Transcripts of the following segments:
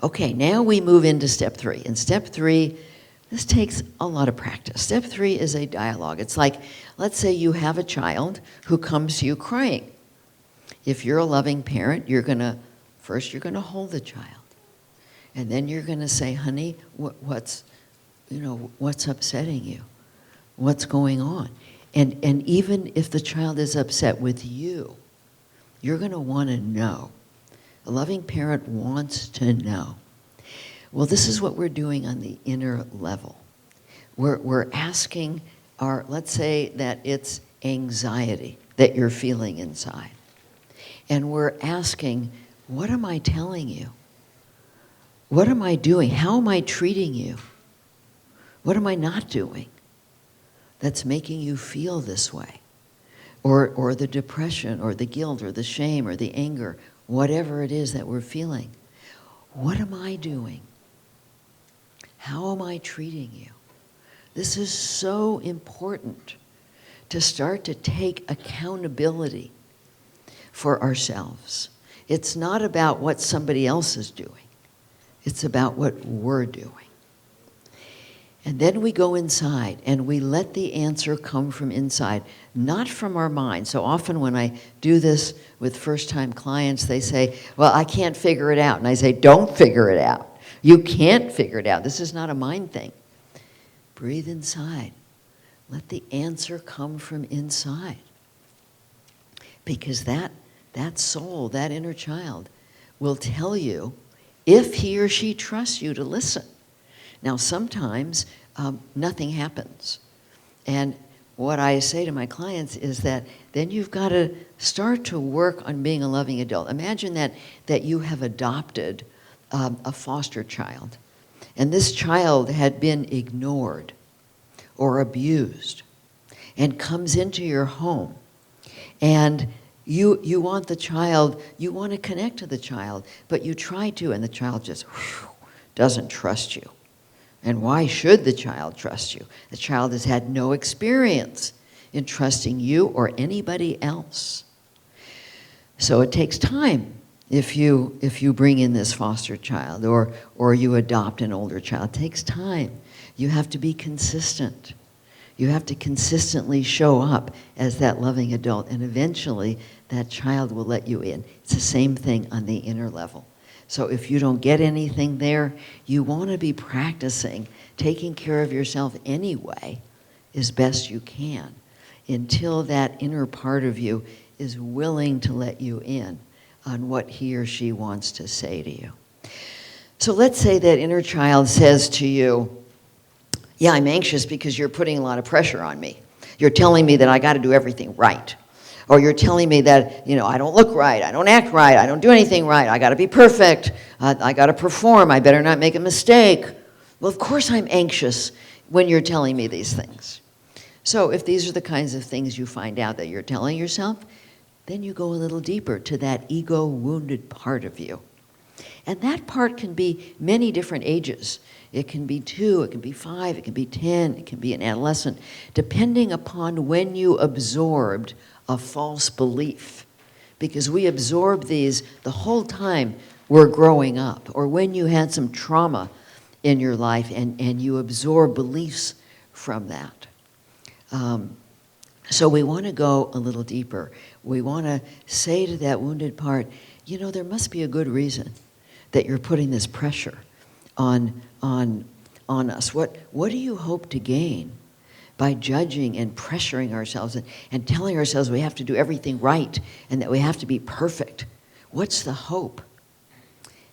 Okay, now we move into step 3. And step 3, this takes a lot of practice. Step 3 is a dialogue. It's like, let's say you have a child who comes to you crying. If you're a loving parent, first you're gonna hold the child. And then you're gonna say, honey, what's upsetting you? What's going on? And even if the child is upset with you, you're gonna wanna know. A loving parent wants to know. Well, this is what we're doing on the inner level. We're asking let's say that it's anxiety that you're feeling inside. And we're asking, what am I telling you? What am I doing? How am I treating you? What am I not doing that's making you feel this way? Or the depression, or the guilt, or the shame, or the anger, whatever it is that we're feeling. What am I doing? How am I treating you? This is so important to start to take accountability for ourselves. It's not about what somebody else is doing. It's about what we're doing. And then we go inside and we let the answer come from inside, not from our mind. So often when I do this with first-time clients, they say, well, I can't figure it out. And I say, don't figure it out. You can't figure it out. This is not a mind thing. Breathe inside. Let the answer come from inside. Because that soul, that inner child, will tell you if he or she trusts you to listen. Now, sometimes nothing happens. And what I say to my clients is that then you've got to start to work on being a loving adult. Imagine that you have adopted a foster child, and this child had been ignored or abused and comes into your home, and you want the child, you want to connect to the child, but you try to, and the child just doesn't trust you. And why should the child trust you? The child has had no experience in trusting you or anybody else. So it takes time if you bring in this foster child or you adopt an older child. It takes time. You have to be consistent. You have to consistently show up as that loving adult, and eventually that child will let you in. It's the same thing on the inner level. So if you don't get anything there, you want to be practicing taking care of yourself anyway as best you can until that inner part of you is willing to let you in on what he or she wants to say to you. So let's say that inner child says to you, yeah, I'm anxious because you're putting a lot of pressure on me. You're telling me that I got to do everything right. Or you're telling me that, I don't look right, I don't act right, I don't do anything right, I got to be perfect, I got to perform, I better not make a mistake. Well, of course I'm anxious when you're telling me these things. So if these are the kinds of things you find out that you're telling yourself, then you go a little deeper to that ego-wounded part of you. And that part can be many different ages. It can be 2, it can be 5, it can be 10, it can be an adolescent, depending upon when you absorbed a false belief. Because we absorb these the whole time we're growing up, or when you had some trauma in your life and you absorb beliefs from that. So we want to go a little deeper. We want to say to that wounded part, there must be a good reason that you're putting this pressure on us. What do you hope to gain by judging and pressuring ourselves and telling ourselves we have to do everything right and that we have to be perfect? What's the hope?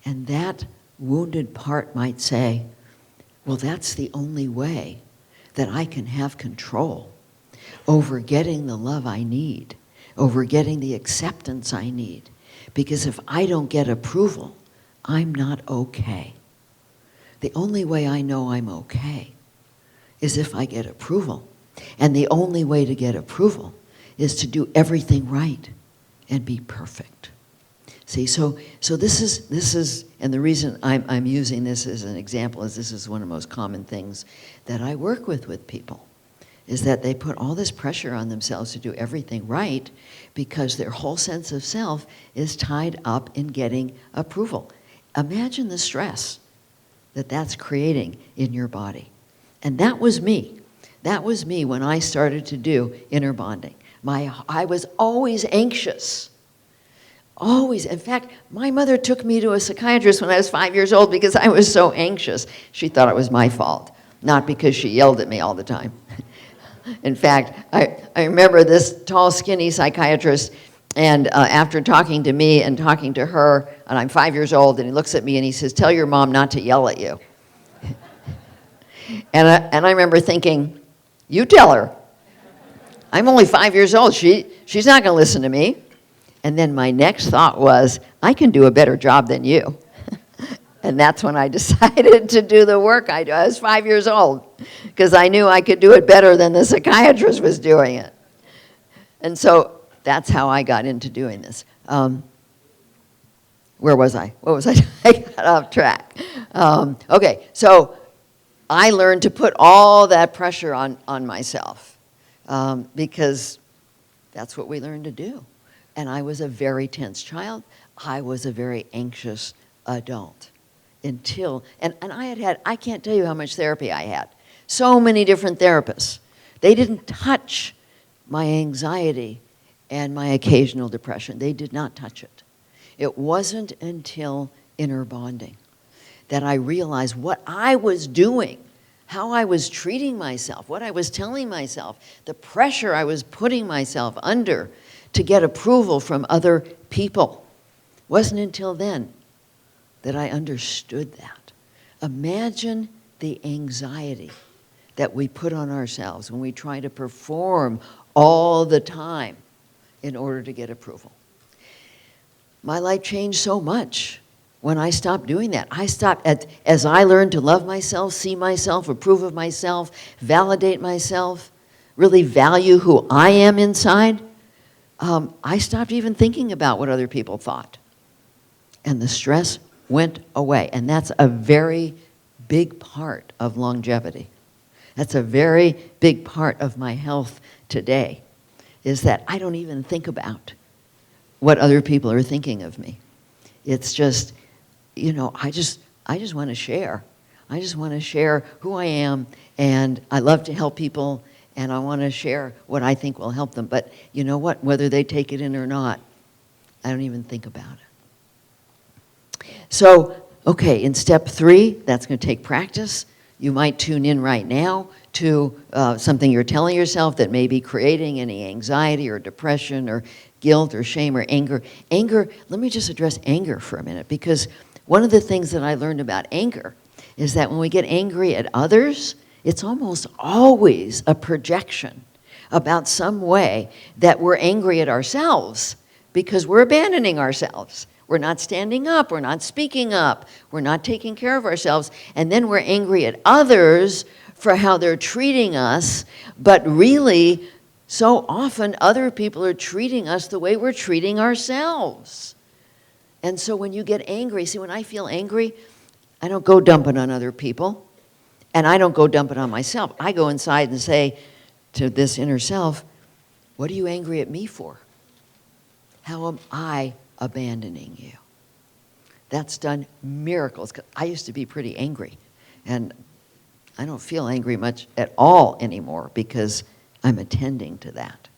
And that wounded part might say, well, that's the only way that I can have control over getting the love I need, over getting the acceptance I need. Because if I don't get approval, I'm not okay. The only way I know I'm okay is if I get approval. And the only way to get approval is to do everything right and be perfect. See, so this is, and the reason I'm using this as an example is this is one of the most common things that I work with people, is that they put all this pressure on themselves to do everything right because their whole sense of self is tied up in getting approval. Imagine the stress that that's creating in your body. And that was me. That was me when I started to do inner bonding. I was always anxious. Always. In fact, my mother took me to a psychiatrist when I was 5 years old because I was so anxious. She thought it was my fault, not because she yelled at me all the time. In fact, I remember this tall, skinny psychiatrist, and after talking to me and talking to her, and I'm 5 years old, and he looks at me and he says, "Tell your mom not to yell at you." And I remember thinking, you tell her. I'm only 5 years old. She's not going to listen to me. And then my next thought was, I can do a better job than you. And that's when I decided to do the work I do. I was 5 years old because I knew I could do it better than the psychiatrist was doing it. And so that's how I got into doing this. Where was I? What was I? I got off track. Okay, so I learned to put all that pressure on myself because that's what we learn to do. And I was a very tense child. I was a very anxious adult until, and I can't tell you how much therapy I had. So many different therapists. They didn't touch my anxiety and my occasional depression. They did not touch it. It wasn't until inner bonding that I realized what I was doing, how I was treating myself, what I was telling myself, the pressure I was putting myself under to get approval from other people. Wasn't until then that I understood that. Imagine the anxiety that we put on ourselves when we try to perform all the time in order to get approval. My life changed so much when I stopped doing that. I stopped, as I learned to love myself, see myself, approve of myself, validate myself, really value who I am inside, I stopped even thinking about what other people thought. And the stress went away. And that's a very big part of longevity. That's a very big part of my health today, is that I don't even think about what other people are thinking of me. It's just, you know, I just want to share. I just want to share who I am, and I love to help people, and I want to share what I think will help them. But you know what? Whether they take it in or not, I don't even think about it. So, okay, in step 3, that's going to take practice. You might tune in right now to something you're telling yourself that may be creating any anxiety or depression or guilt or shame or anger. Anger, let me just address anger for a minute, because one of the things that I learned about anger is that when we get angry at others, it's almost always a projection about some way that we're angry at ourselves because we're abandoning ourselves. We're not standing up, we're not speaking up, we're not taking care of ourselves, and then we're angry at others for how they're treating us, but really, so often other people are treating us the way we're treating ourselves. And so when you get angry, see, when I feel angry, I don't go dump it on other people, and I don't go dump it on myself. I go inside and say to this inner self, what are you angry at me for? How am I abandoning you? That's done miracles. 'Cause I used to be pretty angry, and I don't feel angry much at all anymore because I'm attending to that.